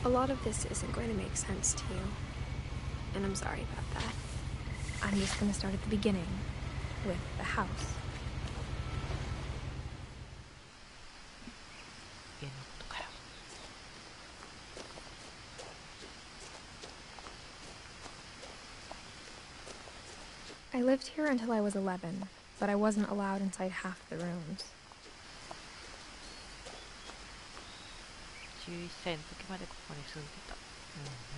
A lot of this isn't going to make sense to you, and I'm sorry about that. I'm just going to start at the beginning, with the house. I lived here until I was 11, but I wasn't allowed inside half the rooms. 11歳の時までここに住んでた。な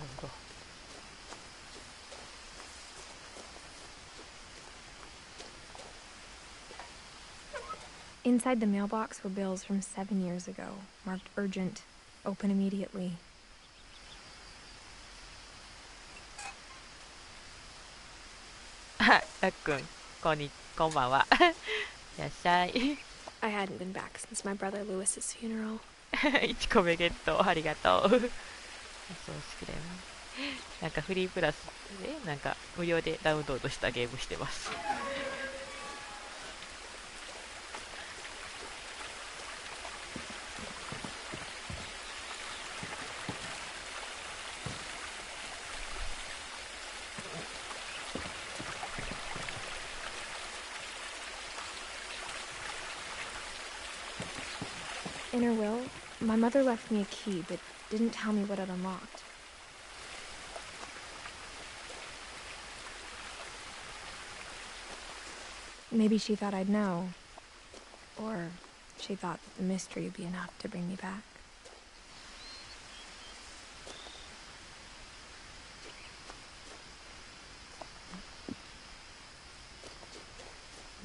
るほど。Inside the mailbox were bills from 7 years ago, marked urgent, open immediately. たっくん、こんばんは。いらっしゃい。I hadn't been back since my brother Lewis's funeral. 1個目ゲット、ありがとう。そう好きだよね。なんかフリープラスで、なんか無料でダウンロードしたゲームしてます。In her will, my mother left me a key, but didn't tell me what it unlocked. Maybe she thought I'd know. Or she thought that the mystery would be enough to bring me back.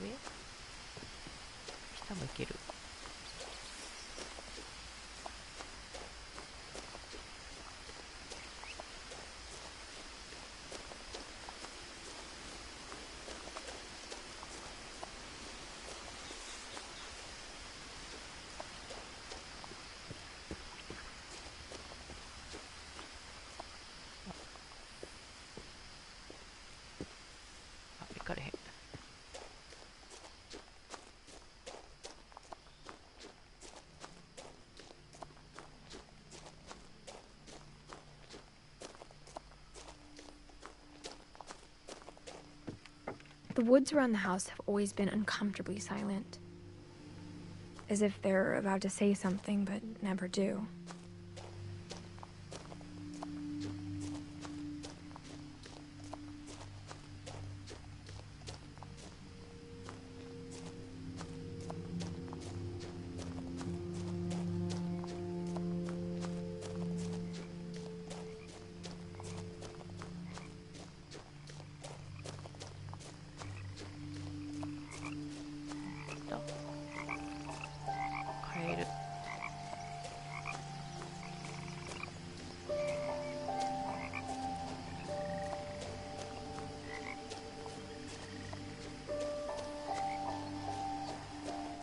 Where? 下も行ける。行かれへん。The woods around the house have always been uncomfortably silent. As if they're about to say something, but never do.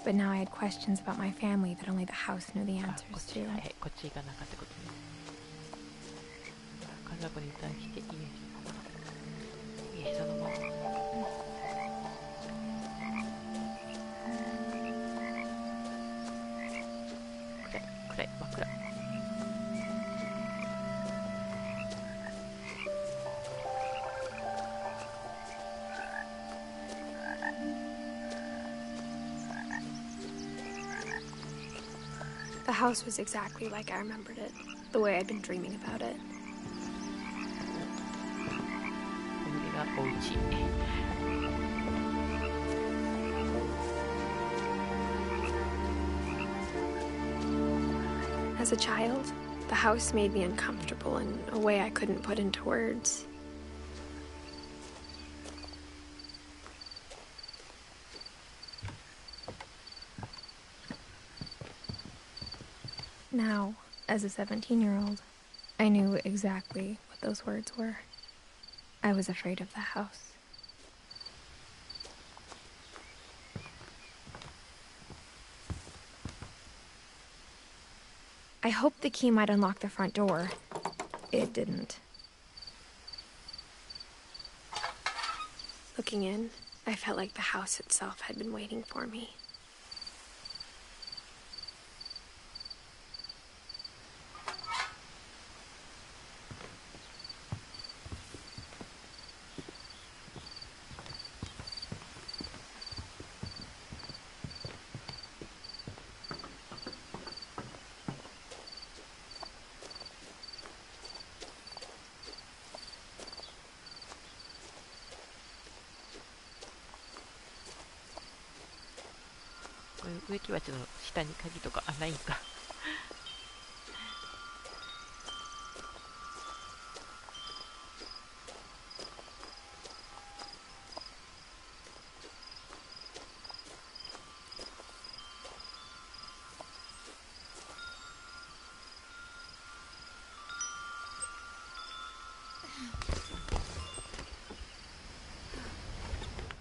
But now I had questions about my family that only the house knew the answers to. こっち行かなかったことね。家族に対して家そのまま。暗い真っ暗。The house was exactly like I remembered it, the way I'd been dreaming about it. これがお家。As a child, the house made me uncomfortable in a way I couldn't put into words. Now, as a 17-year-old, I knew exactly what those words were. I was afraid of the house. I hoped the key might unlock the front door. It didn't. Looking in, I felt like the house itself had been waiting for me. 植木鉢の下に鍵とかないんか。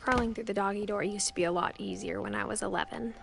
Crawling through the doggy door used to be a lot easier when I was 11.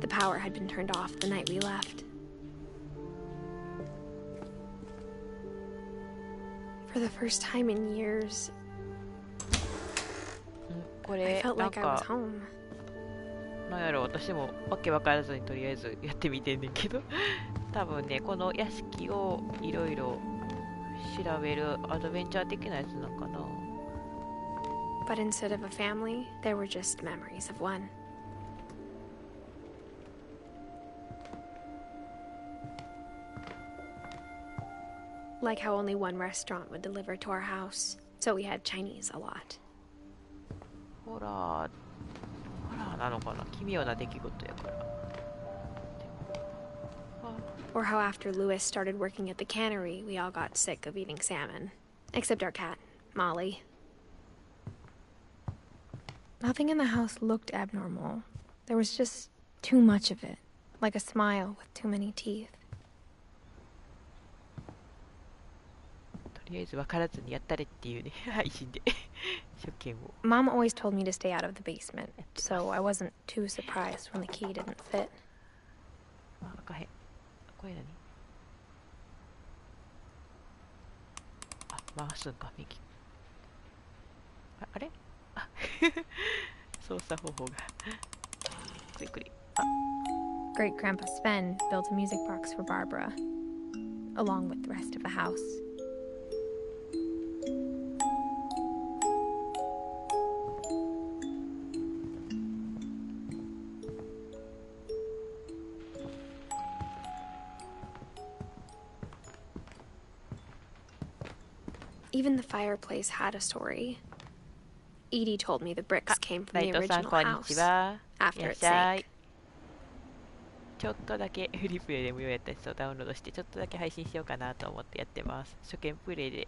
The power had been turned off the night we left. For the first time in years, こ I れ felt なん like I was か home. なんやろ、私もわけわからずにとりあえずやってみてんねんけど、多分ねこの屋敷をいろいろ調べるアドベンチャー的なやつなんかな。 But instead of a family, there were just memories of one. Like how only one restaurant would deliver to our house, so we had Chinese a lot. ホラーなのかな、奇妙な出来事やから。でもあ Or how after Louis started working at the cannery, we all got sick of eating salmon. Except our cat, Molly. Nothing in the house looked abnormal. There was just too much of it, like a smile with too many teeth. とりあえず分からずにやったれっていうね配信で初見を。 Mom always told me to stay out of the basement, so I wasn't too surprised when the key didn't fit. あ、開かへん。これ何？あ、回すんか、右。あれ？あ操作方法がくりくり。あ、 Great Grandpa Sven built a music box for Barbara, along with the rest of the house. Even the fireplace had a story. Edie told me the bricks came from ラ the イトさん original こんに house ちは。い after らっ it しゃい。 sank. ちょっとだけフリープレイで無料やったやつをダウンロードしてちょっとだけ配信しようかなと思ってやってます。初見プレイで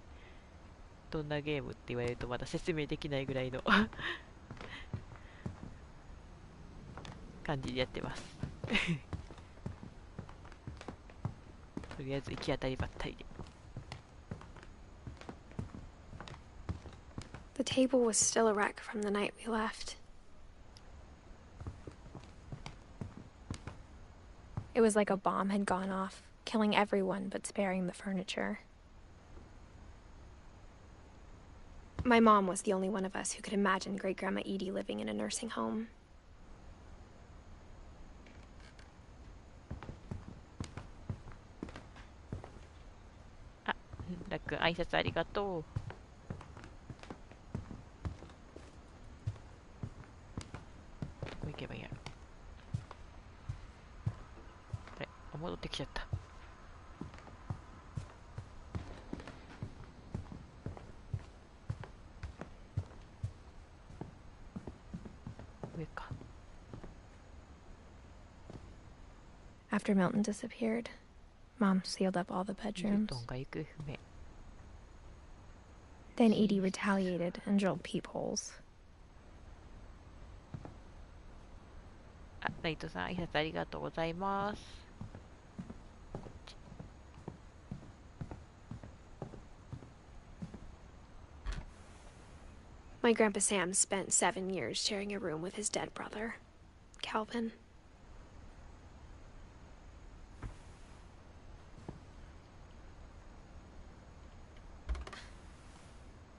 どんなゲームって言われるとまだ説明できないぐらいの感じでやってますとりあえず行き当たりばったりで。 The table was still a wreck from the night we left. It was like a bomb had gone off, killing everyone but sparing the furniture. My mom was the only one of us who could imagine Great Grandma Edie living in a nursing home. あ、ラック挨拶ありがとう。どこ行けばいいんやろ。あれ、戻ってきちゃった。上か。 After Milton disappeared, Mom sealed up all the ニュー bedrooms. トンが行方不明。 Then Edie retaliated and drilled peepholes. あ、ライトさん挨拶ありがとうございます。 My Grandpa Sam spent 7 years sharing a room with his dead brother, Calvin.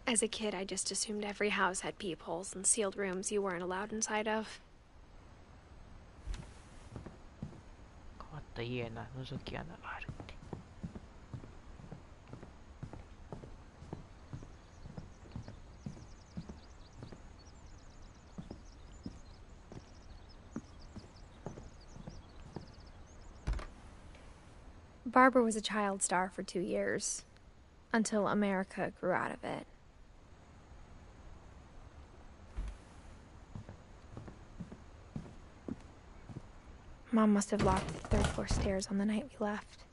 As a kid, I just assumed every house had peepholes and sealed rooms you weren't allowed inside of. った家な覗き穴があるって。Barbara was a child star for 2 years, until America grew out of it. Mom must have locked the third floor stairs on the night we left.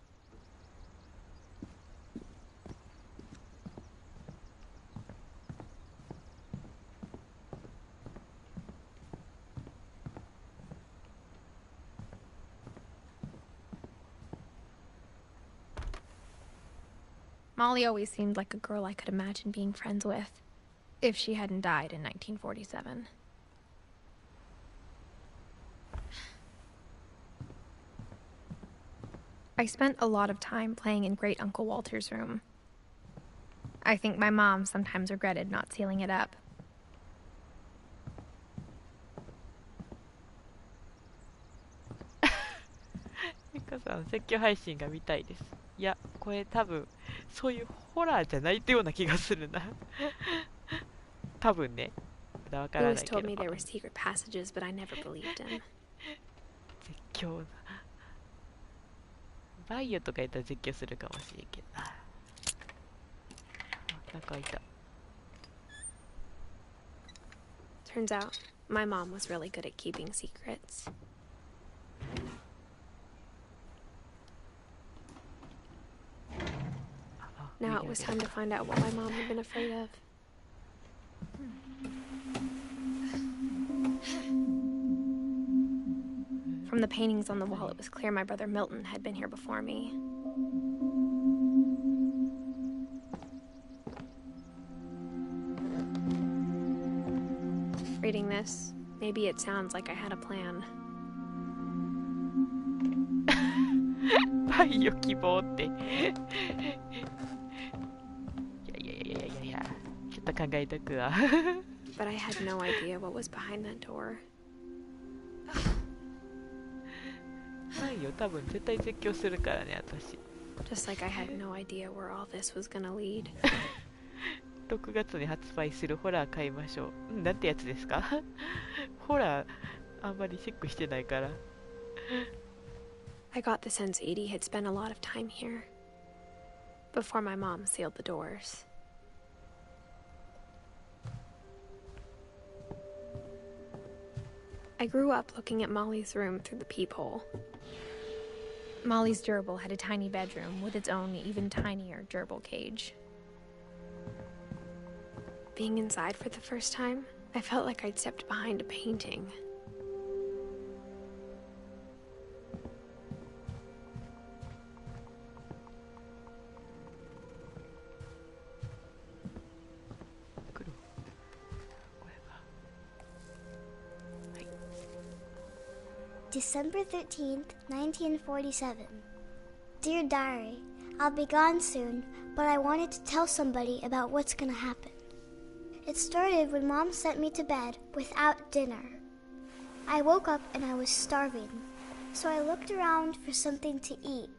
Molly always seemed like a girl I could imagine being friends with, if she hadn't died in 1947. I spent a lot of time playing in Great Uncle Walter's room. I think my mom sometimes regretted not sealing it up. ミカさん、説教配信が見たいです。いや、これ多分、そういうホラーじゃないってような気がするな。多分ね。まだわからないけど。He always told me there were secret passages, but I never believed him. 絶叫な。バイオとか言ったら絶叫するかもしれんけどな。あ、なんかいた。Turns out, my mom was really good at keeping secrets. Now it was time to find out what my mom had been afraid of. From the paintings on the wall, it was clear my brother Milton had been here before me. Reading this, maybe it sounds like I had a plan. バイオ希望って。ちょっと考えとくわ。But I had no idea what was behind that door. バイオ多分絶対絶叫するからね、私。Just like I had no idea where all this was gonna lead. 6月に発売するホラー買いましょう。なんてやつですか？ホラーあんまりチェックしてないから。I got the sense Edie had spent a lot of time here before my mom sealed the doors. I grew up looking at Molly's room through the peephole. Molly's gerbil had a tiny bedroom with its own even tinier gerbil cage. Being inside for the first time, I felt like I'd stepped behind a painting. December 13th, 1947. Dear Diary, I'll be gone soon, but I wanted to tell somebody about what's gonna happen. It started when Mom sent me to bed without dinner. I woke up and I was starving, so I looked around for something to eat.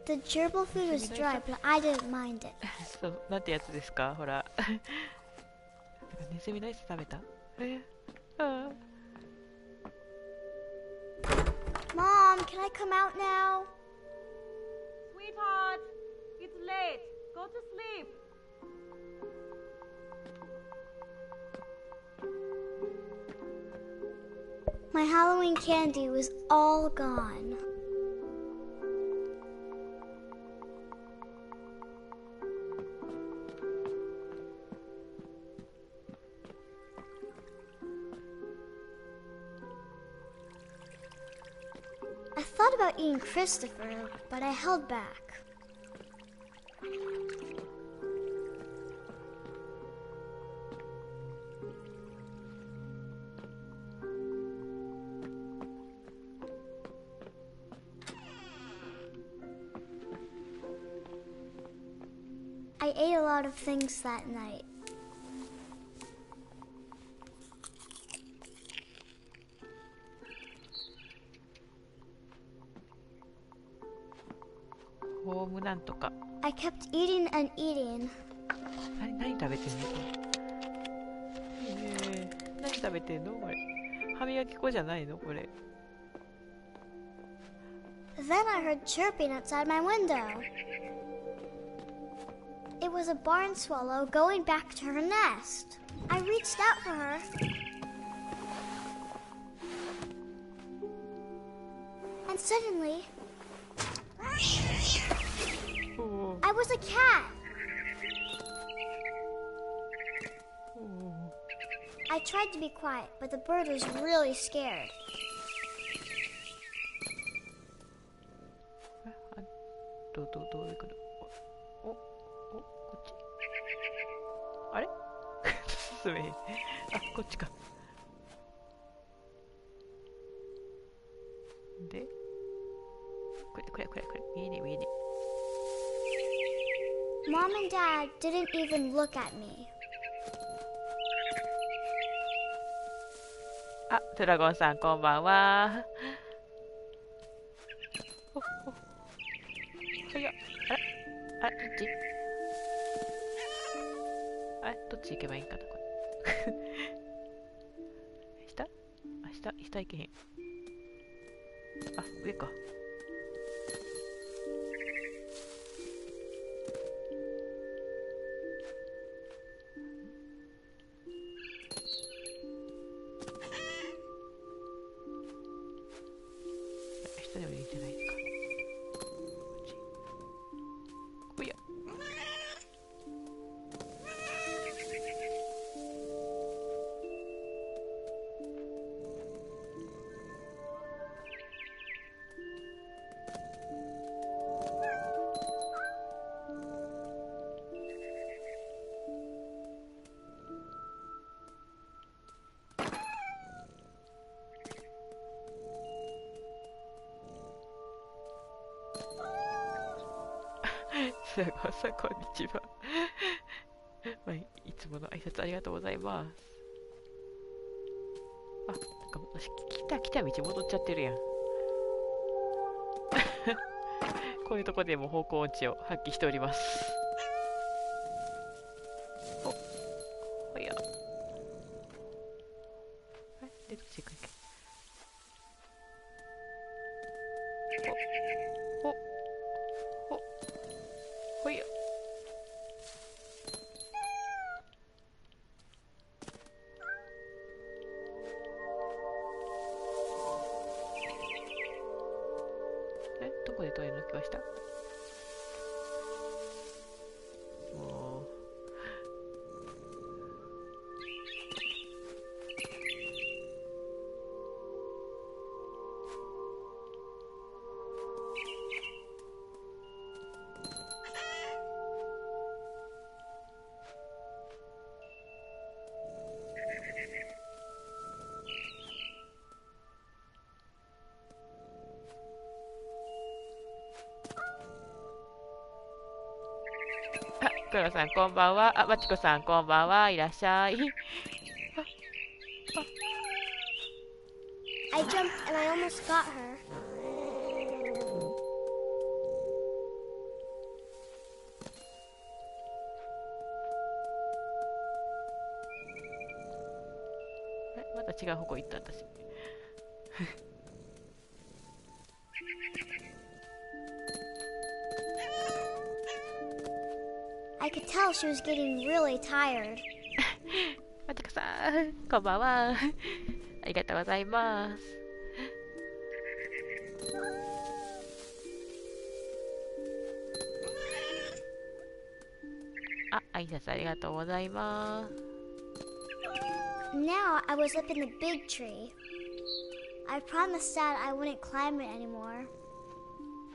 The gerbil food was dry, but I didn't mind it. そう、なんてやつですか？ほら。ネズミのやつ食べた？ああ。Mom, can I come out now? Sweetheart, it's late. Go to sleep. My Halloween candy was all gone. I thought about eating Christopher, but I held back. I ate a lot of things that night. ムなんとか。I kept eating and eating. 何食べてんのこれ。何食べてんのこれ。歯磨き粉じゃないのこれ。Then I heard chirping outside my window. It was a barn swallow going back to her nest. I reached out for her. And suddenly, I was a cat. I tried to be quiet, but the bird was really scared. どう行くの？こっち？あれ？進めへん。あ、こっちか。で、これ。見えねえ。Mom and Dad didn't even look at me. あ、ドラゴンさんこんばんは。はいや、あれどっち？どっち行けばいいんかなこれ。下行けへん。あ、上か。下でもいいんじゃないですか。おや。すごさこんにちは。まあ、いつもの挨拶ありがとうございます。あ、なんか私来た道戻っちゃってるやん。こういうとこでも方向音痴を発揮しております。ほや。で、どっち行くんやっけ。ほいや。どこでトイレの気がした？もう。クロさんこんばんは。あ、まちこさんこんばんは。いらっしゃい。I jumped and I almost got her.また違う方向行った私。I could tell she was getting really tired. まちこさん、こんばんは。ありがとうございます。あ、挨拶ありがとうございます。Now I was up in the big tree. I promised Dad I wouldn't climb it anymore.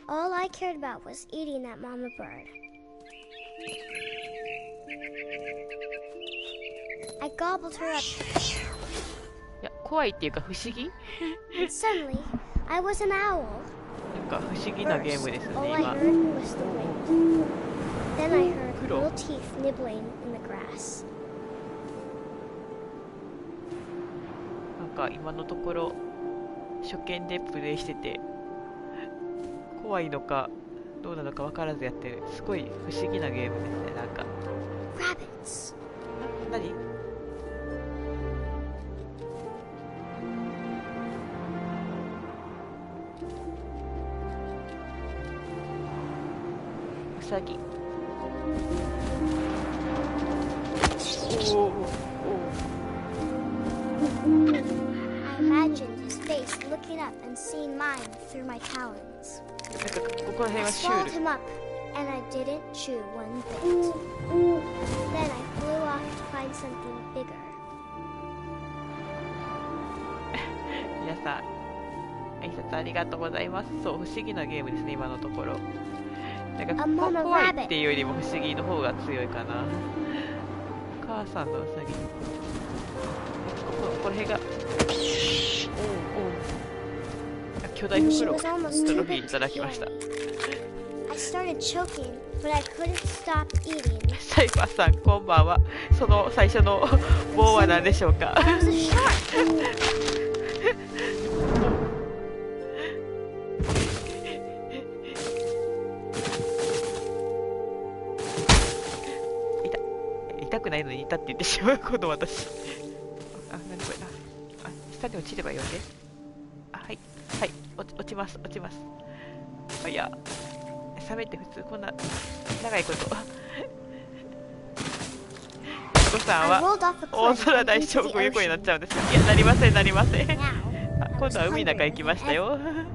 All I cared about was eating that mama bird. I gobbled her up. いや、怖いっていうか不思議。 And suddenly, I was an owl. なんか不思議なゲームですね、 All I 今。 heard was the wind. Then I heard little teeth nibbling in the grass. なんか今のところ初見でプレイしてて怖いのかどうなのか分からずやってる。すごい不思議なゲームですね。なんか Rabbits. 何？ウサギ。おおお。 I imagined his face looking up and seeing mine through my talons. なんかここら辺 I はシュー swallowed ル。 him up, and I didn't chew one bit. Then I flew off to find something bigger. 皆さん挨拶ありがとうございます。そう、不思議なゲームですね、今のところ。なんか I'm on a 怖い rabbit. っていうよりも不思議の方が強いかな。母さんのウサギ。これが、おうおう、巨大 She 袋 was almost ト too ロフィー big い to ただき hear ました。 me. I started choking, but I couldn't stop eating. サイファーさん、こんばんは。その最初の棒は何でしょうか？ I was a shark. 痛くないのに痛って言ってしまうこの私。あ、何これ。あ、下に落ちればいいわけ。あ、はいはい、落ちます。あ、いや、サメって普通こんな長いこと。お子さん I は rolled off a 大 cliff 空 and 大 into 将 the 軍横になっ ocean. ちゃうんですよ。いや、なりません。 Now, あ、 I 今度は was 海の中 hungrier 行きま than したよ。 ever.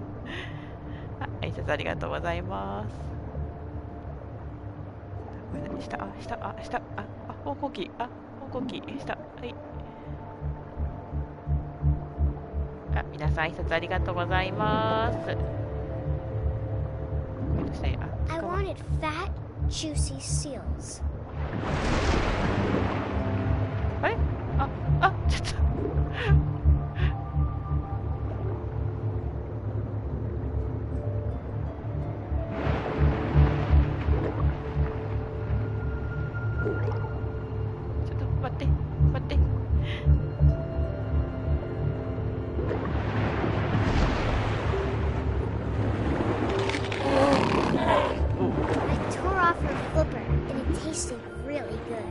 あ、挨拶ありがとうございます。これ何？下、方向キー、下、はい。あ、皆さん挨拶ありがとうございます。これですね、あ、 I 捕ま wanted fat, juicy seals. あれ？ちょっと。待って。I tore off her flipper, and it tasted really good.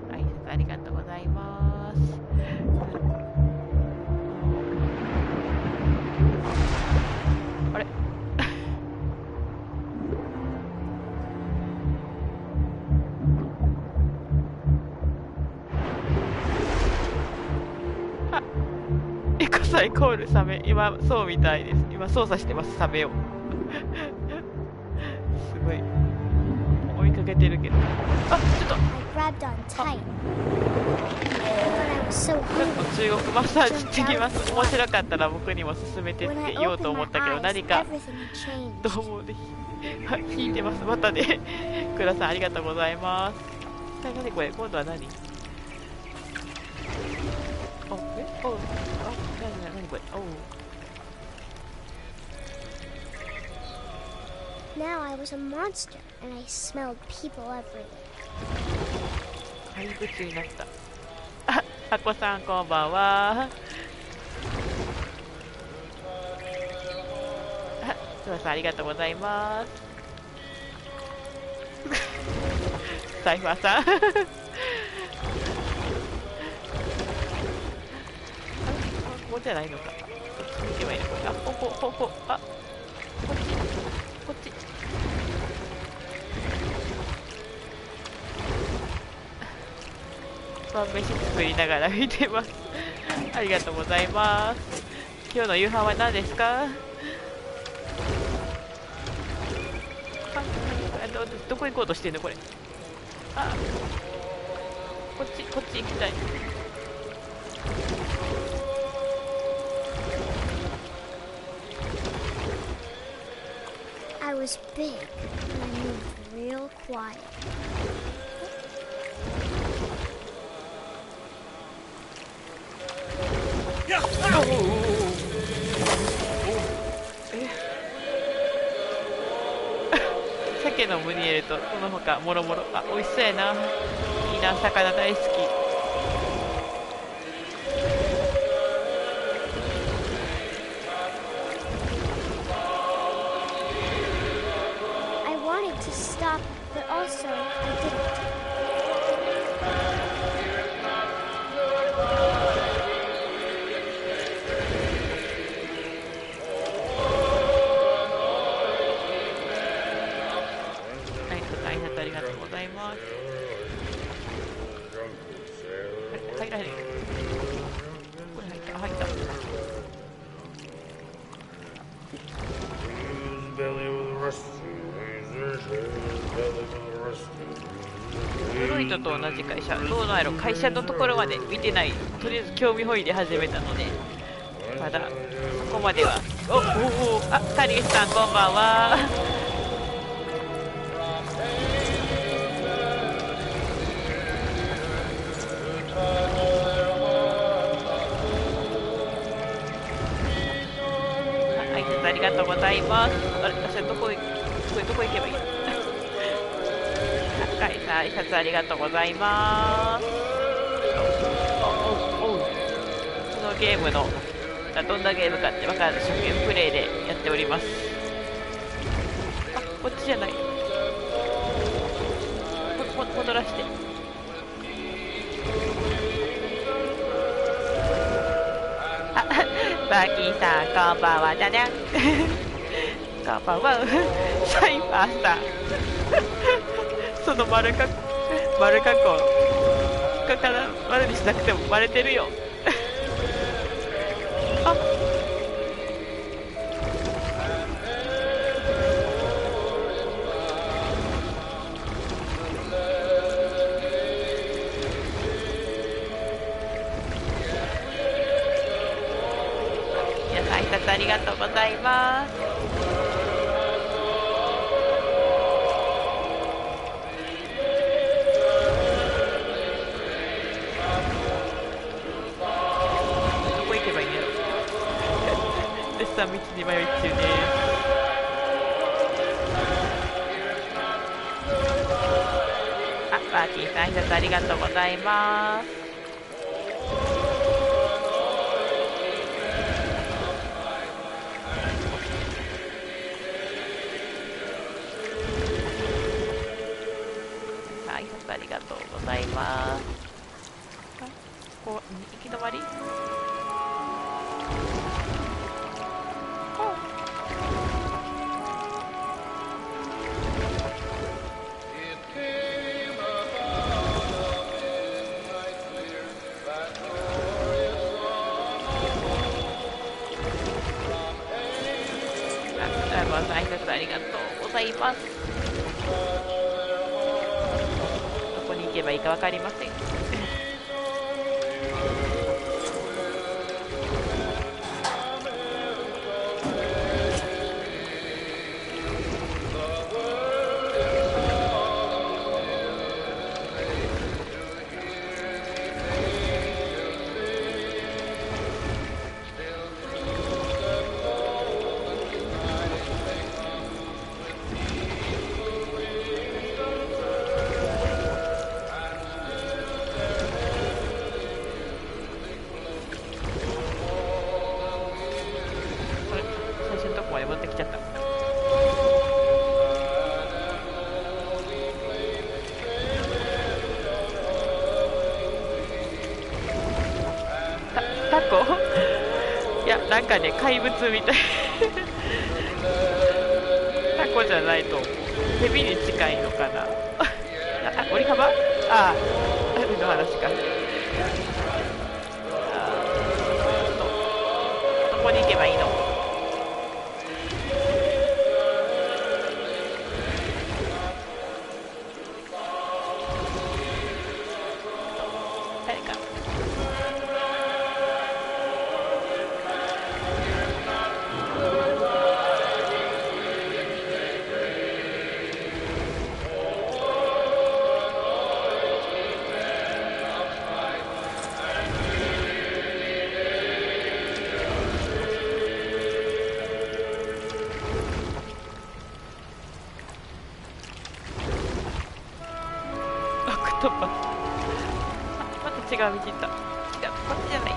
挨拶ありがとうございます。あれ？あ、エコサイコールサメ。今そうみたいです。今操作してます、サメを。すごい追いかけてるけど。あ、ちょっと I grabbed on tight. But I was so ちょっと hungry. 中国マッサージしてきます。面白かったら僕にも勧めてっ When て I 言おうと opened 思 my ったけど、 eyes, 何か everything had ど changed. うもで引いてます。またね、クラさんありがとうございます。何これ、今度は何？お、何これ、おう。 Now I was a monster, and I smelled people everywhere. 怪物になった。あ、あこさんこんばんは。あ、クラさんありがとうございます。サイファーさん。あ、ここじゃないのか。こっちに行けばいいのか。あ、ここ、あ、こっち。晩飯作りながら見てます。ありがとうございます。今日の夕飯は何ですか？どこ行こうとしてんのこれ。あ、こっち行きたい。I was big, and I moved real quiet. 鮭のムニエルとその他もろもろ。あ、美味しそうやな。いいな、魚大好き。but also I didn't. 挨拶ありがとうございます。入らへん。これ入った。入った。フロイトと同じ会社、どうなんやろ、会社のところまで見てない。とりあえず興味本位で始めたので、まだそこまでは。あ、カリスさんこんばんは。ありがとうございます。あれ、私はどこ行けばいいの？高井さん、挨拶ありがとうございます。このゲームのどんなゲームかって分からず初見プレイでやっております。あ、こっちじゃない。戻らして。バーキーさん、こんばんは。じゃにゃん。こんばんは。サイファーさん。その丸かっこから丸にしなくてもバレてるよ。あ、皆さん挨拶ありがとうございます。道に迷い中です。あ、バーキーさん挨拶ありがとうございます。挨拶ありがとうございます。ここ行き止まり？挨拶ありがとうございます。どこに行けばいいか分かりません。なんかね、怪物みたい。タコじゃないと思う。ヘビに近いのかな。あ、折り幅？ああ、海の話か。どこに行けばいいの？誰か。また違う道行った。違う、こっちじゃない。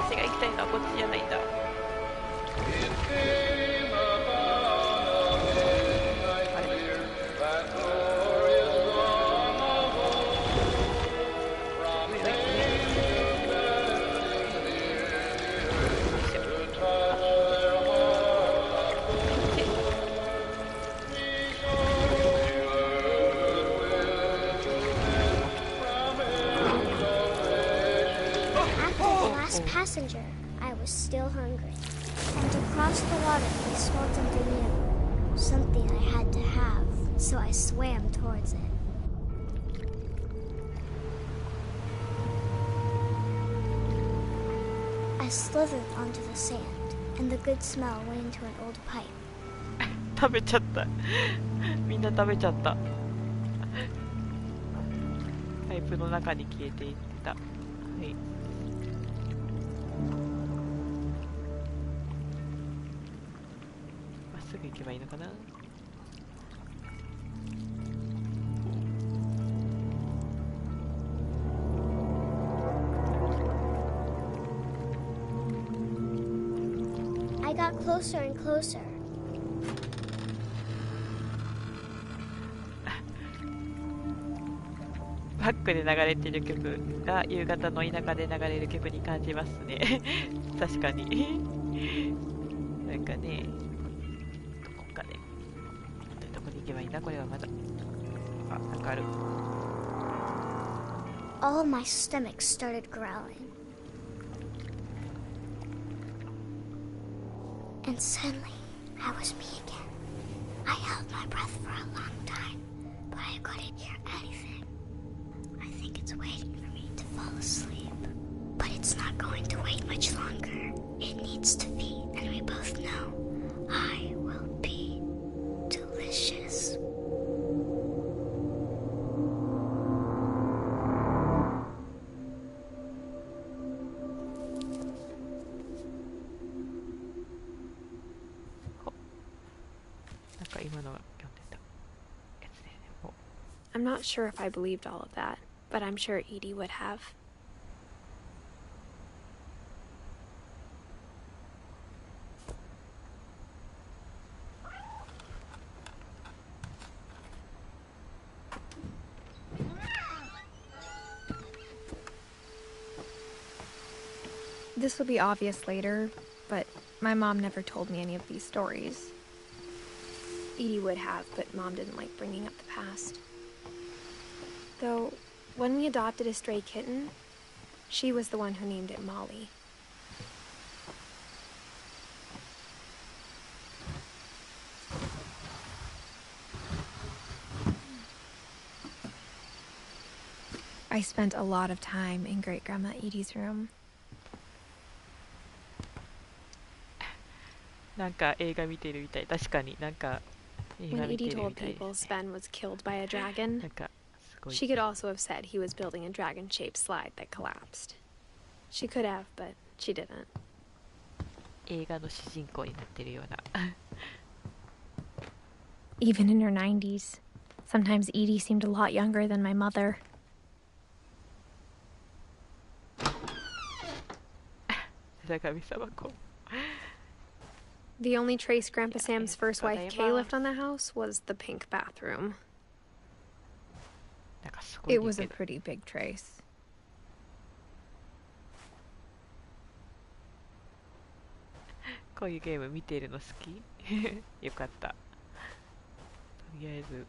私が行きたいのはこっちじゃないんだ。あれ、passenger, I was still hungry. And across the water, I smelled something new. Something I had to have, so I swam towards it. I slithered onto the sand, and the good smell went into an old pipe. 食べちゃった。みんな食べちゃった。パイプの中に消えていった。はい。まっすぐ行けばいいのかな。I got closer and closer. バックで流れてる曲が夕方の田舎で流れる曲に感じますね。確かに。なんかね、どこかで。どこに行けばいいんだこれはまだ。あ、なんかある。All my stomach started growling. And suddenly, I was me again. I held my breath for a long time, but I couldn't hear anything. I think it's waiting for me to fall asleep. But it's not going to wait much longer. It needs to feed, and we both know I will be delicious. I'm not sure if I believed all of that, but I'm sure Edie would have. This will be obvious later, but my mom never told me any of these stories. Edie would have, but Mom didn't like bringing up the past. Though, when we adopted a stray kitten, she was the one who named it Molly. I spent a lot of time in Great-Grandma Edie's room. なんか映画見てるみたい。確かになんか映画 When 見て Edie る told みたいです people ね。 Sven was killed by a dragon, なんかすごい she could also have said he was building a dragon-shaped slide that collapsed. She could have, but she didn't. 映画の主人公になってるような。Even in her 90s, sometimes Edie seemed a lot younger than my mother. 神様子。 The only trace Grandpa Sam's first wife Kay Tadayama. left on the house was the pink bathroom. なんかすごい It was け a ど pretty big trace. こういうゲーム見てるの好きよかった。とりあえず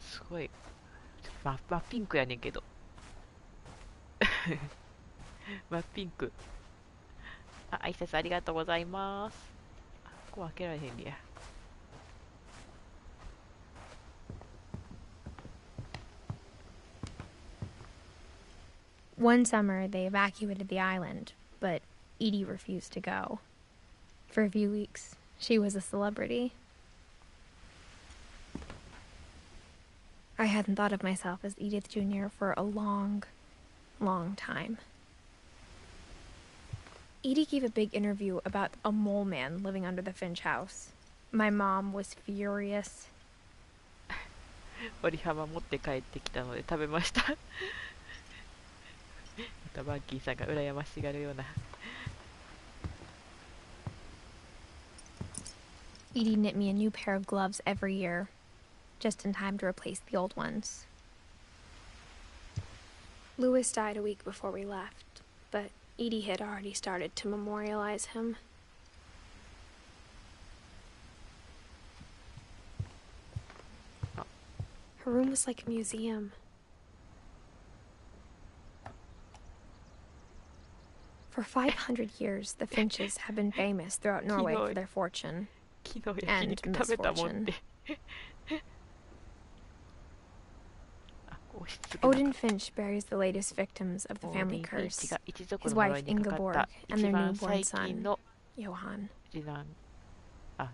すごい真っピンクやねんけど真っピンク。あ、挨拶ありがとうございます。ここ開けられへんねや。One summer, they evacuated the island, but Edie refused to go. For a few weeks, she was a celebrity. I hadn't thought of myself as Edith Jr. for a long, long time. Edie gave a big interview about a mole man living under the Finch house. My mom was furious. 折り浜持って帰ってきたので食べましたまたバンキーさんが羨ましがるような。 Edie knit me a new pair of gloves every year, just in time to replace the old ones. Louis died a week before we left, but Edie had already started to memorialize him. Her room was like a museum. For 500 years, the Finches have been famous throughout Norway for their fortune 昨日焼 and 肉食べたもん misfortune. であ、押し付けなか Odin Finch buries the latest victims of the オーディ family ン・フィンチ curse, が一族 his の呪 wife いにかかっ Ingeborg た and 一 their 番 newborn 最近 son, の Johan. 次男。あ、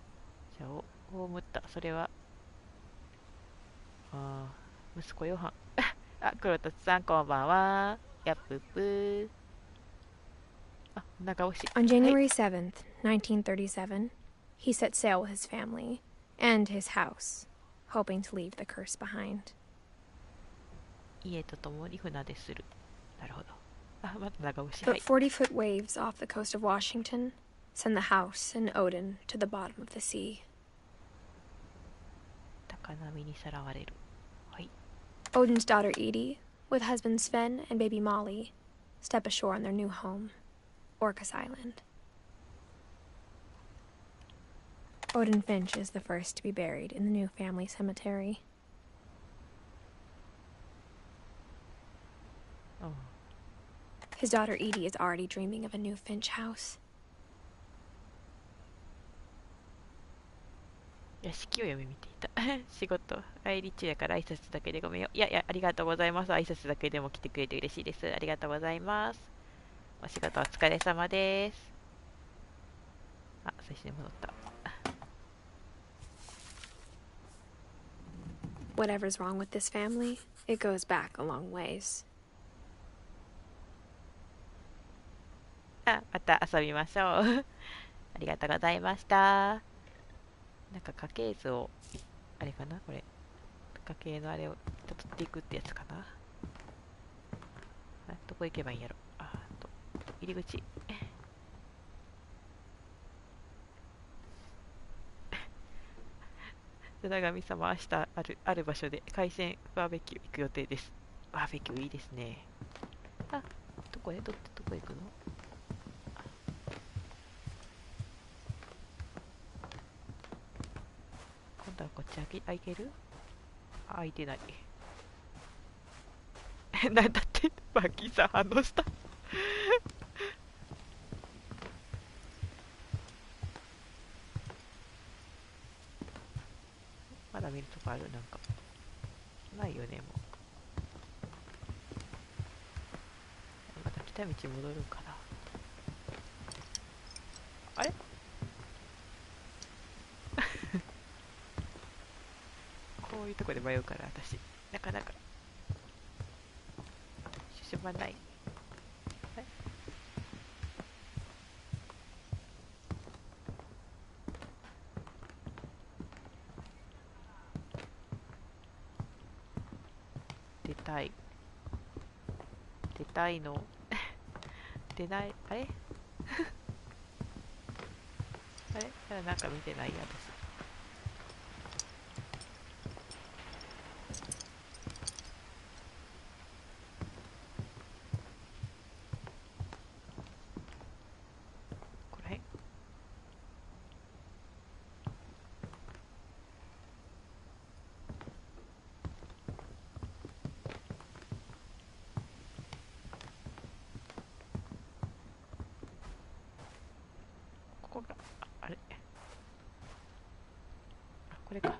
じゃあ葬った。それは息子ヨハン。あ、黒田さんこんばんは。やっぷっぷ。あ、長押し。 On January 7th, 1937, he set sail with his family and his house, hoping to leave the curse behind. 家とともに船でする。なるほど。あ、また長押し。 But 40-foot waves off the coast of Washington send the house and Odin to the bottom of the sea. 高波にさらわれる。はい。 Odin's daughter Edie, with husband Sven and baby Molly, step ashore on their new home, Orcas Island. Odin Finch is the first to be buried in the new family cemetery. うん。 His daughter Edie is already dreaming of a new Finch house. 屋敷を読み見ていた。仕事帰り中やから挨拶だけでごめんよ。いやいや、ありがとうございます。挨拶だけでも来てくれて嬉しいです。ありがとうございます。お仕事お疲れ様です。あ、そして戻った。 Whatever's wrong with this family, it goes back a long ways. あ、また遊びましょう。ありがとうございました。なんか家系図を、あれかなこれ。家系のあれをたどっていくってやつかな。あ、どこ行けばいいんやろ。入り口。七神様、明日ある場所で海鮮バーベキュー行く予定です。バーベキューいいですね。あ、どこ行くの？今度はこっち開いてる？あ、開いてない。なんだってバッキーさん反応した。まだ見るとこある？なんかないよね。もうまた来た道戻るんかな。あれこういうとこで迷うから私なかなか進まない。出たいの出ない。あれあれなんか見てないや私。これここがあれこれか。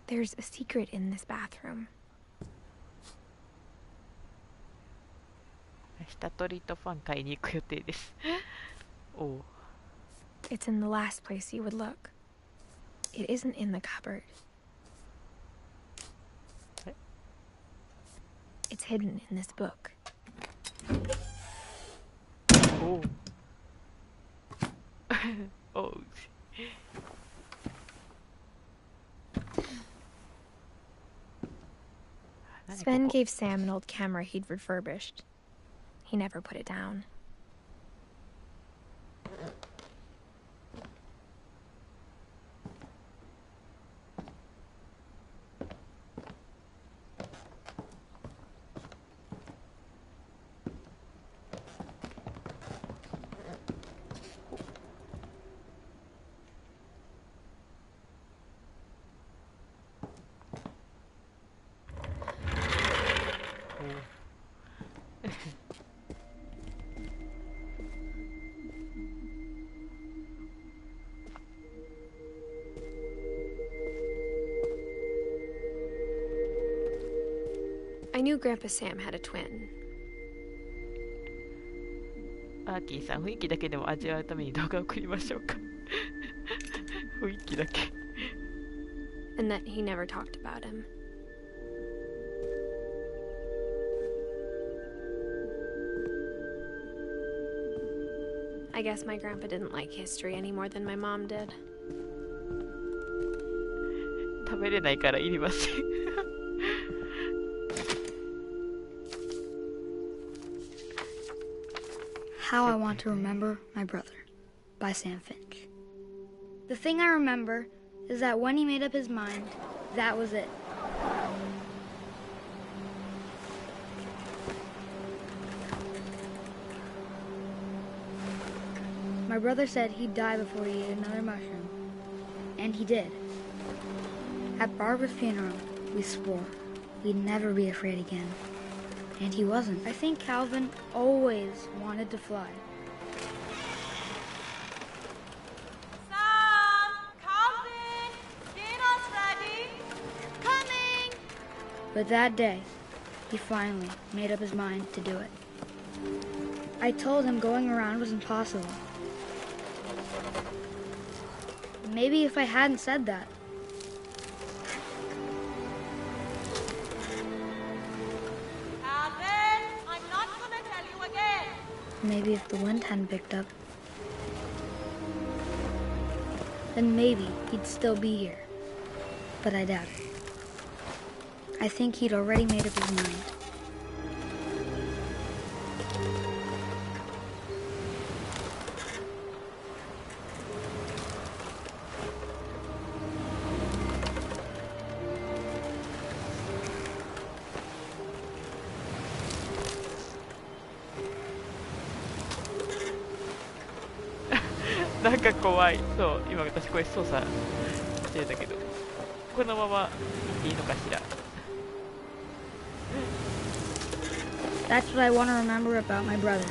There's a secret in this bathroom. 下トリートファン買いに行く予定です。おお。 It's in the last place you would look. It isn't in the cupboard. It's hidden in this book. おお。おう。Sven gave Sam an old camera he'd refurbished. He never put it down. I knew Grandpa Sam had a twin. アーキーさん、雰囲気だけでも味わうために動画を送りましょうか。雰囲気だけ。And that he never talked about him. I guess my grandpa didn't like history any more than my mom did. 食べれないからいりません。How I Want to Remember My Brother by Sam Finch. The thing I remember is that when he made up his mind, that was it. My brother said he'd die before he ate another mushroom. And he did. At Barbara's funeral, we swore we'd never be afraid again. And he wasn't. I think Calvin always wanted to fly. Sam! Calvin! Dinner's ready! Coming! But that day, he finally made up his mind to do it. I told him going around was impossible. Maybe if I hadn't said that, Calvin! I'm not gonna tell you again! maybe if the wind hadn't picked up, then maybe he'd still be here. But I doubt it. I think he'd already made up his mind. "なんか怖い。そう、今私これ操作してるんだけど、このままいいのかしら。That's what I want to remember about my brother.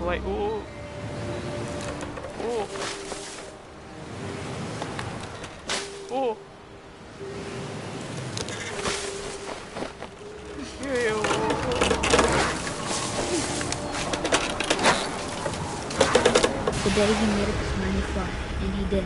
怖い。おお。おお。おお。いやいや、おお。The day he made up his mind to fly, and he did.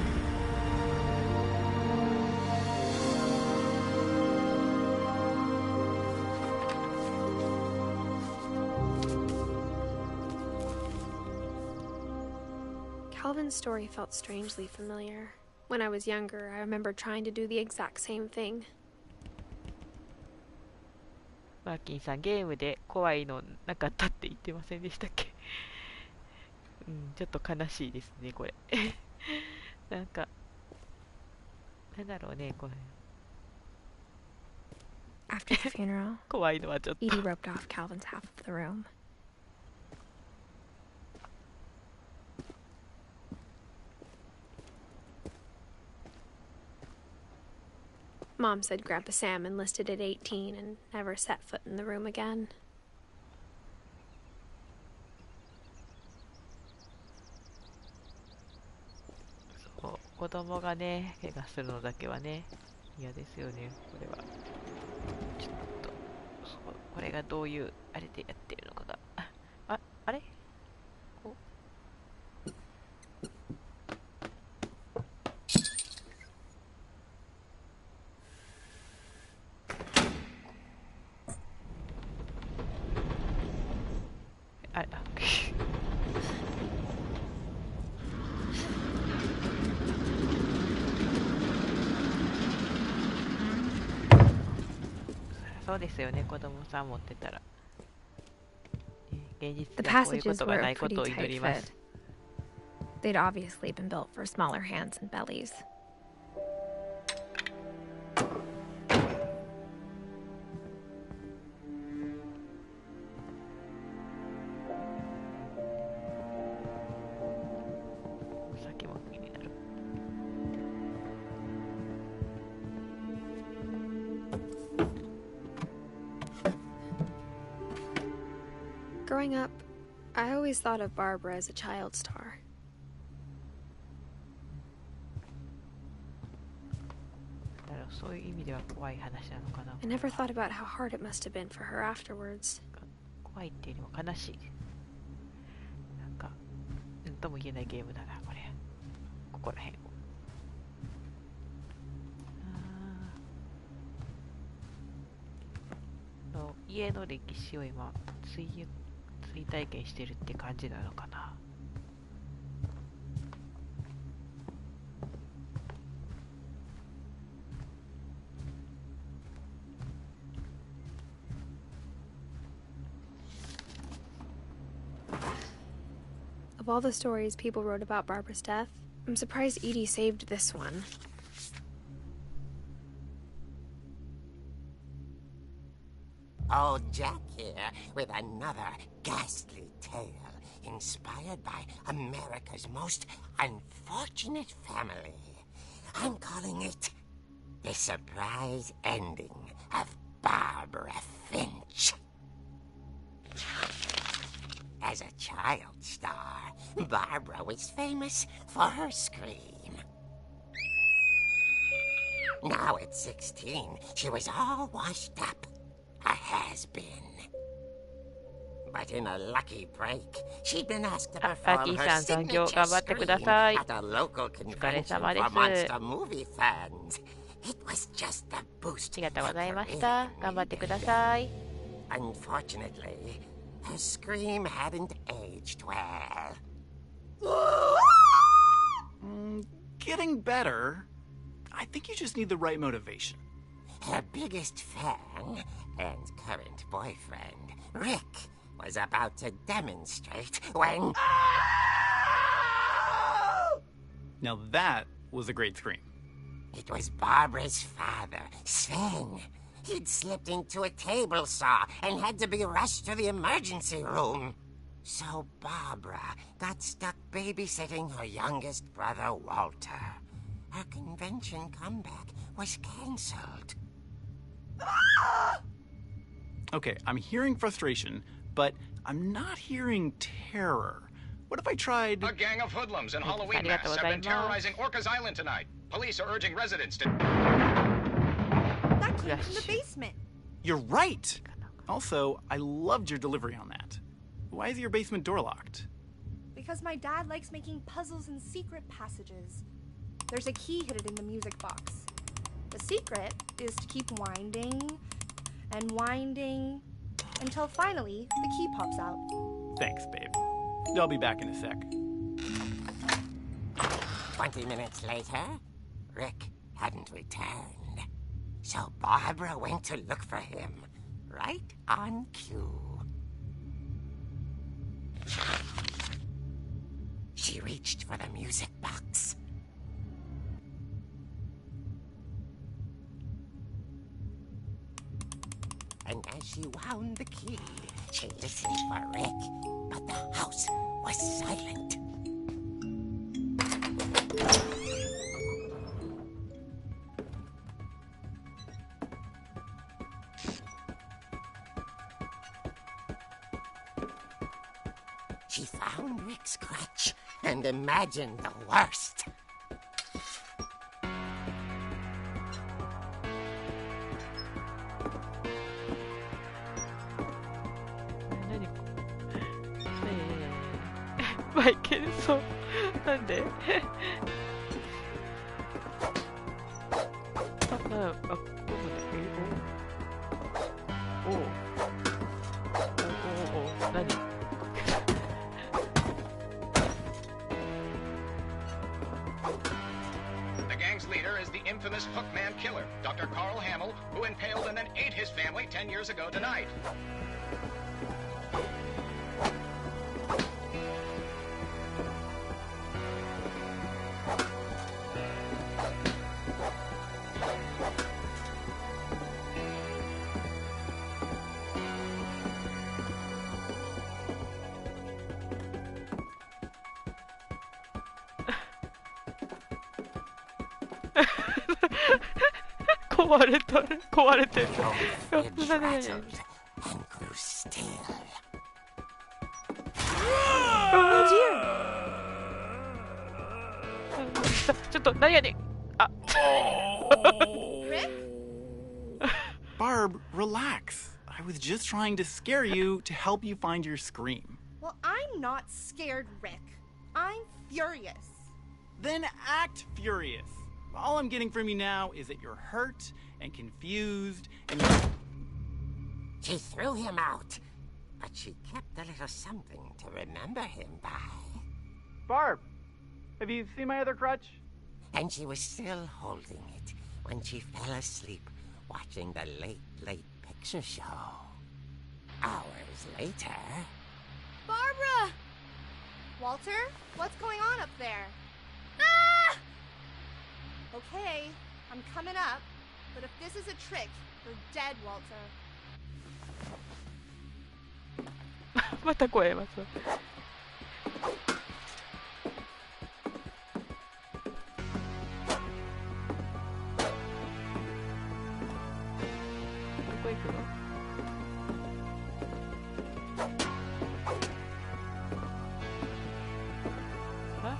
Calvin's story felt strangely familiar. When I was younger, I remember trying to do the exact same thing. マーキンさん、ゲームで怖いのなかったって言ってませんでしたっけ？うん、ちょっと悲しいですね、これ。なんか、なんだろうね、これ。After the funeral, 怖いのはちょっと。Edie roped off Calvin's half of the room. Mom said Grandpa Sam enlisted at 18 and never set foot in the room again. そう、子供がね、怪我するのだけはね、嫌ですよね、これは。ちょっと、そう、これがどういうあれでやってるのかが。あれ？こうあれ、そうですよね、子供さん持ってたら。現実 The ではこういうこ passages とが were な a いこ pretty とを祈 tight りま fit. す。 They'd obviously been built for smaller hands and bellies. Growing up, I always thought of Barbara as a child star. ろう、そういう意味では怖い話なのかな。 I never thought about how hard it must have been for her afterwards. 怖いっていうよりも悲しい。なんかなんとも言えないゲームだなこれ。ここら辺を家の歴史を今追体験してるって感じなのかな。Of all the stories people wrote about Barbara's death, I'm surprised Edie saved this one. Old Jack here with another ghastly tale inspired by America's most unfortunate family. I'm calling it The Surprise Ending of Barbara Finch. As a child star, Barbara was famous for her scream. Now at 16, she was all washed up. A has-been. But in a lucky break, she'd been asked to perform her signature scream at a local convention for monster movie fans. It was just a boost. ありがとうございました。頑張ってください。 Unfortunately, her scream hadn't aged well. Getting better. I think you just need the right motivation. Her biggest fan and current boyfriend, Rick, was about to demonstrate when... Now that was a great scream. It was Barbara's father, Sven. He'd slipped into a table saw and had to be rushed to the emergency room. So Barbara got stuck babysitting her youngest brother, Walter. Her convention comeback was cancelled. Okay, I'm hearing frustration, but I'm not hearing terror. What if I tried... A gang of hoodlums in Halloween masks have been terrorizing Orcas Island tonight. Police are urging residents to... That came from the basement. You're right! Also, I loved your delivery on that. Why is your basement door locked? Because my dad likes making puzzles and secret passages. There's a key hidden in the music box. The secret is to keep winding and winding until finally the key pops out. Thanks, babe. I'll be back in a sec. 20 minutes later, Rick hadn't returned. So Barbara went to look for him, right on cue. She reached for the music box. And as she wound the key, she listened for Rick, but the house was silent. She found Rick's crutch and imagined the worst. Michael, so... なんでここで何The gang's leader is the infamous Hookman killer, Dr. Carl Hamill, who impaled and then ate his family 10 years ago tonight.壊れとる壊れてる It rattled and grew still. Oh dear! ちょっと何やねんあRick? relax. I was just trying to scare you to help you find your scream. Well, I'm not scared, Rick. I'm furious. Then act furious. All I'm getting from you now is that you're hurt and confused and you... She threw him out, but she kept a little something to remember him by. Barb, have you seen my other crutch? And she was still holding it when she fell asleep watching the late picture show. Hours later... Barbara! Walter, what's going on up there? Ah! Okay, I'm coming up, but if this is a trick, you're dead, Walter. また声ます。どこ行くの？あ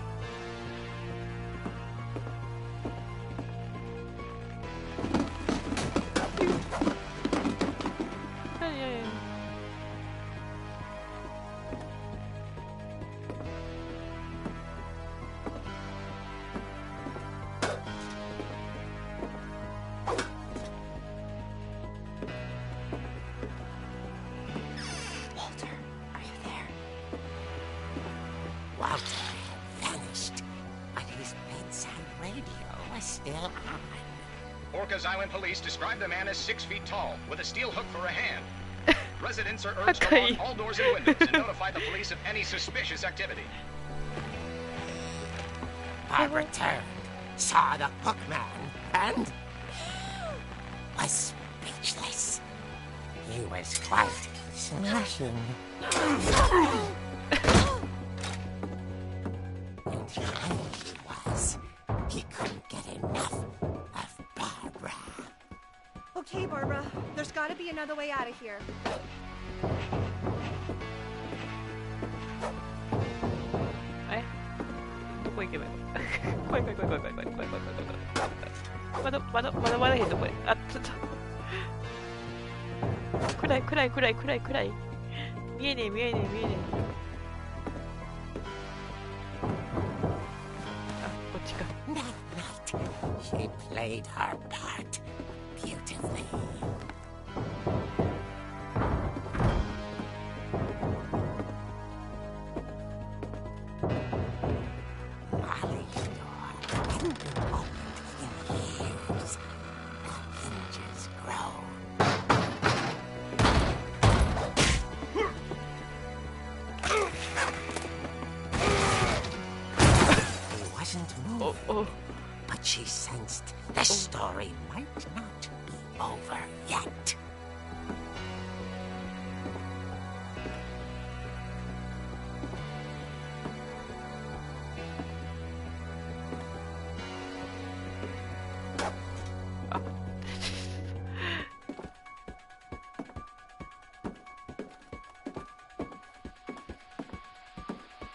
？Walter had vanished, but his bedside radio was still on. Orcas Island police describe the man as 6 feet tall, with a steel hook for a hand. Residents are urged to lock all doors and windows and notify the police of any suspicious activity. Barbara turned, saw the hook man, and was speechless. He was quite smashing. And here he was. He couldn't get enough of Barbara. Okay, Barbara, there's gotta be another way out of here. え？どこ行けばいいの？怖い怖い怖い怖い怖い怖い怖い怖い怖い怖い。まだへんとこへ。あ、ちょっと。暗い。見えねえ。あ、こっちか。That night, she played her part beautifully. Molly's door hadn't been opened in years. The hinges groaned. He wasn't moving, but she sensed the story might not be over yet.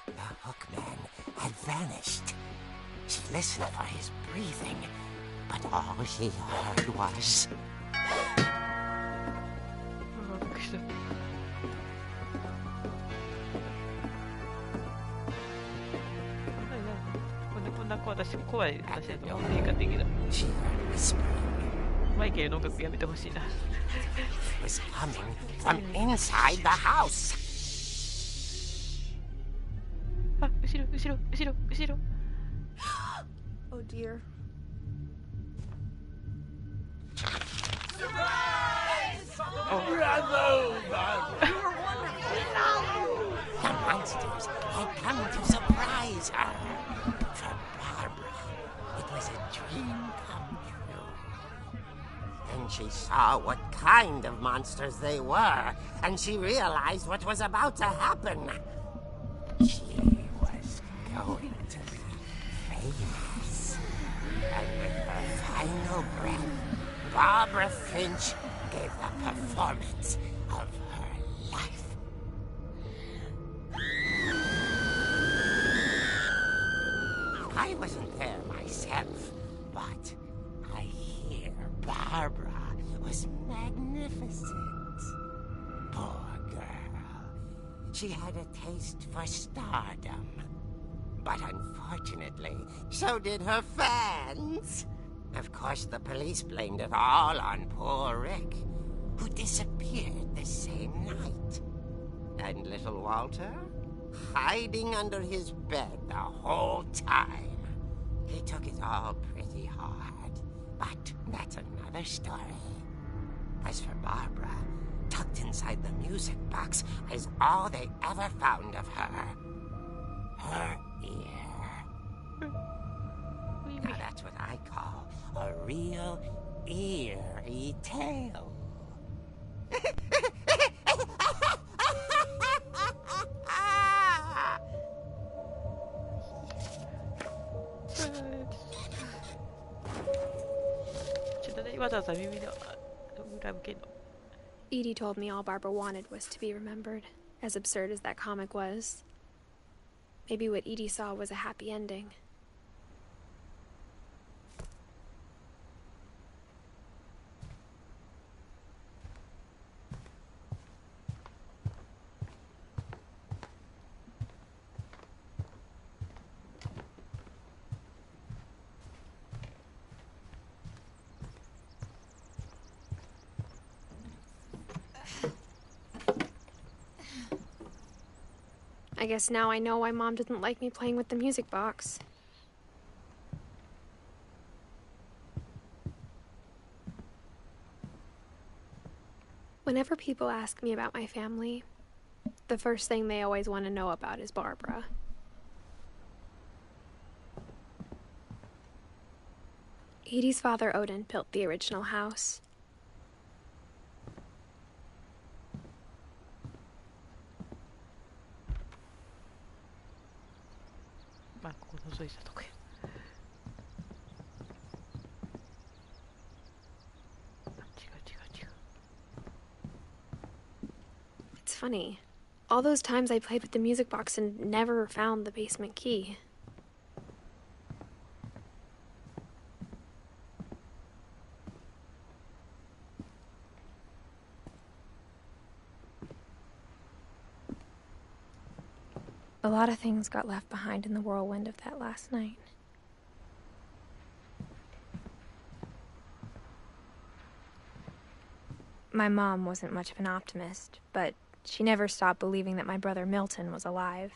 The hookman had vanished. She listened for his breathing, but all she heard was... びっくりした。こんな私怖い話だと映画的だ。 She heard whispering. マイケルの音楽やめてほしいな。 It was coming from inside the house. あ、後ろ。 Oh dear. The monsters had come to surprise her. For Barbara, it was a dream come true. Then she saw what kind of monsters they were, and she realized what was about to happen. She was going to be famous. And with her final breath, Barbara Finch gave the performance of her life. I wasn't there myself, but I hear Barbara was magnificent. Poor girl. She had a taste for stardom. But unfortunately, so did her fans. Of course, the police blamed it all on poor Rick, who disappeared the same night. And little Walter? Hiding under his bed the whole time. He took it all pretty hard. But that's another story. As for Barbara, tucked inside the music box is all they ever found of her. Her ear. Now that's what I call a real eerie tale. Edie told me all Barbara wanted was to be remembered, as absurd as that comic was. Maybe what Edie saw was a happy ending. I guess now I know why Mom didn't like me playing with the music box. Whenever people ask me about my family, the first thing they always want to know about is Barbara. Edie's father, Odin, built the original house. It's funny. All those times I played with the music box and never found the basement key. A lot of things got left behind in the whirlwind of that last night. My mom wasn't much of an optimist, but she never stopped believing that my brother Milton was alive.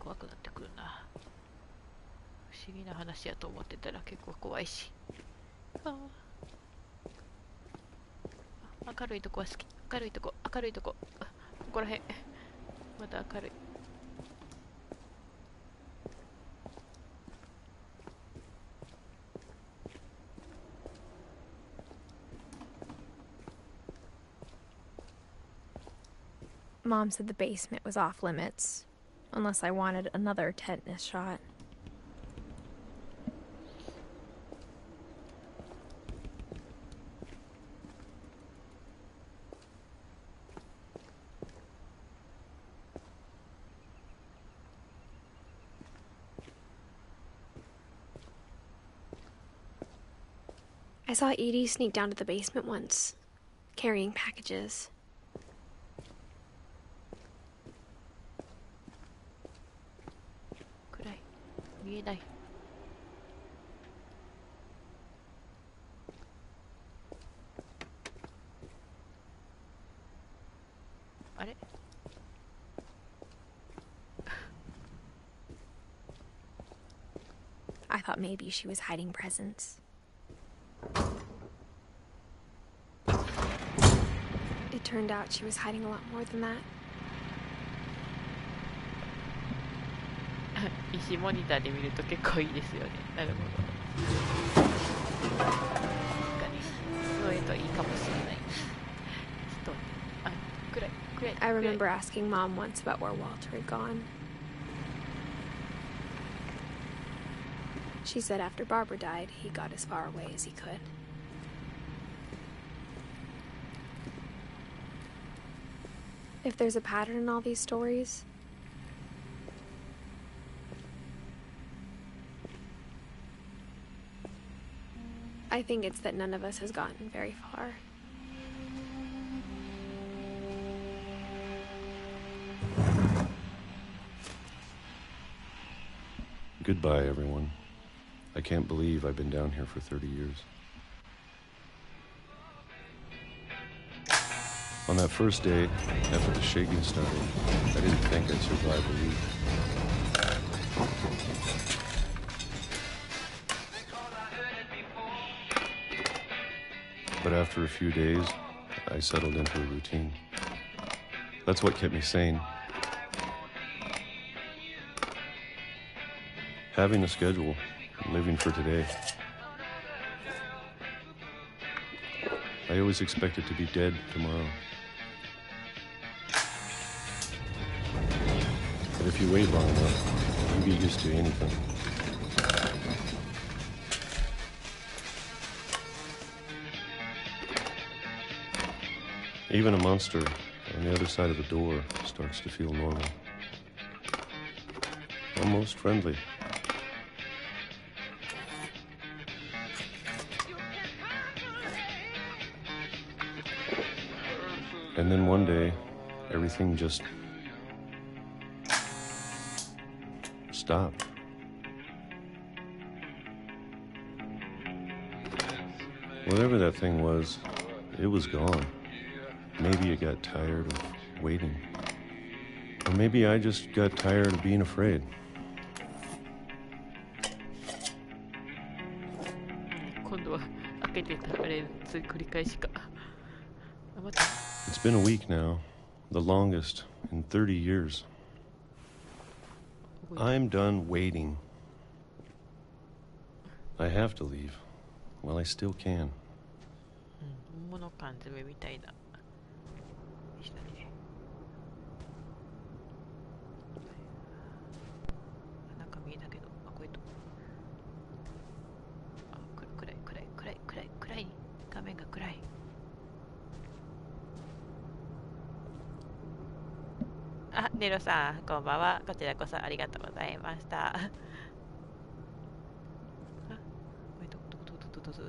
怖くなってくるな。不思議な話やと思ってたら結構怖いし。明るいとこは好き。明るいとこ、明るいとこ。ここらへん。まだ明るい。Mom said the basement was off limits, unless I wanted another tetanus shot. I saw Edie sneak down to the basement once, carrying packages. I thought maybe she was hiding presents. It turned out she was hiding a lot more than that. 石モニターで見ると結構いいですよね。なるほど。確かにそういうといいかもしれない。ちょっと暗い。 I remember asking Mom once about where Walter had gone. She said after Barbara died, he got as far away as he could. If there's a pattern in all these stories, I think it's that none of us has gotten very far. Goodbye, everyone. I can't believe I've been down here for 30 years. On that first day, after the shaking started, I didn't think I'd survive a week. But after a few days, I settled into a routine. That's what kept me sane. Having a schedule, living for today. I always expected to be dead tomorrow. But if you wait long enough, you get used to anything. Even a monster on the other side of the door starts to feel normal. Almost friendly. And then one day, everything just stopped. Whatever that thing was, it was gone. Maybe it got tired of waiting. Or maybe I just got tired of being afraid. It's been a week now, the longest in 30 years. I'm done waiting. I have to leave while I still can. 物缶詰みたいな。なんか見えたけど、これと。暗い。画面が暗い。ネロさん、こんばんは。こちらこそありがとうございました。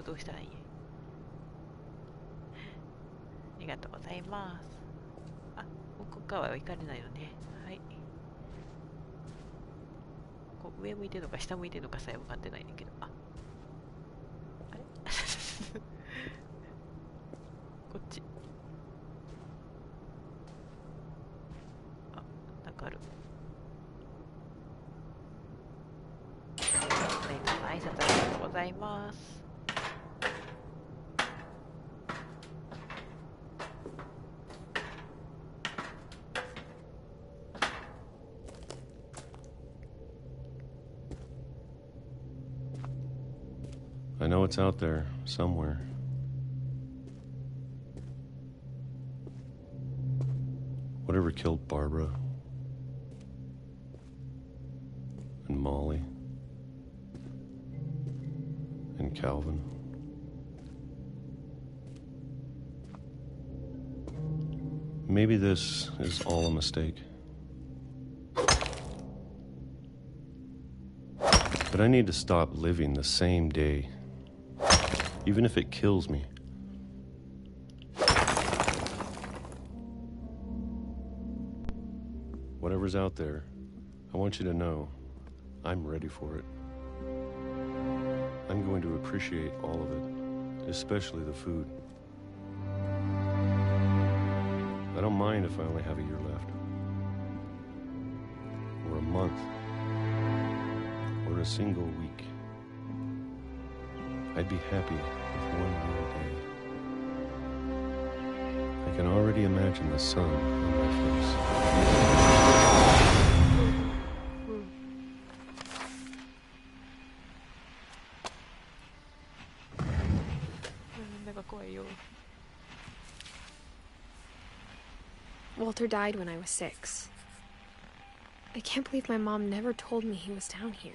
どうしたらいい？ありがとうございます。ここからは行かれないのね。はい。こう上向いてるのか下向いてるのかさえ分かってないんだけど。あれこっち。なんかある。挨拶ありがとうございます。I know it's out there, somewhere. Whatever killed Barbara and Molly and Calvin. Maybe this is all a mistake. But I need to stop living the same day, even if it kills me. Whatever's out there, I want you to know I'm ready for it. I'm going to appreciate all of it, especially the food. I don't mind if I only have a year left, or a month, or a single week. I'd be happy with one more day. I can already imagine the sun on my face. なんか怖いよ。Walter died when I was 6. I can't believe my mom never told me he was down here.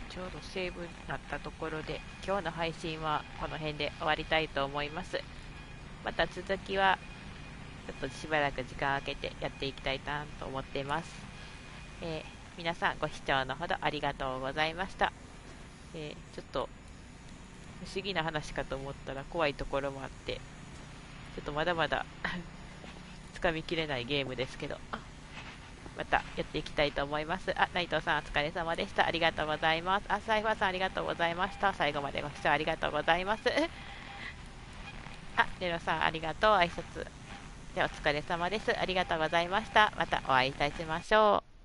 ちょうどセーブになったところで、今日の配信はこの辺で終わりたいと思います。また続きはちょっとしばらく時間を空けてやっていきたいなと思っています。皆さんご視聴のほどありがとうございました。ちょっと不思議な話かと思ったら怖いところもあって、ちょっとまだまだつかみきれないゲームですけど、またやっていきたいと思います。内藤さんお疲れ様でした。ありがとうございます。サイファーさんありがとうございました。最後までご視聴ありがとうございます。ネロさんありがとう。挨拶でお疲れ様です。ありがとうございました。またお会いいたしましょう。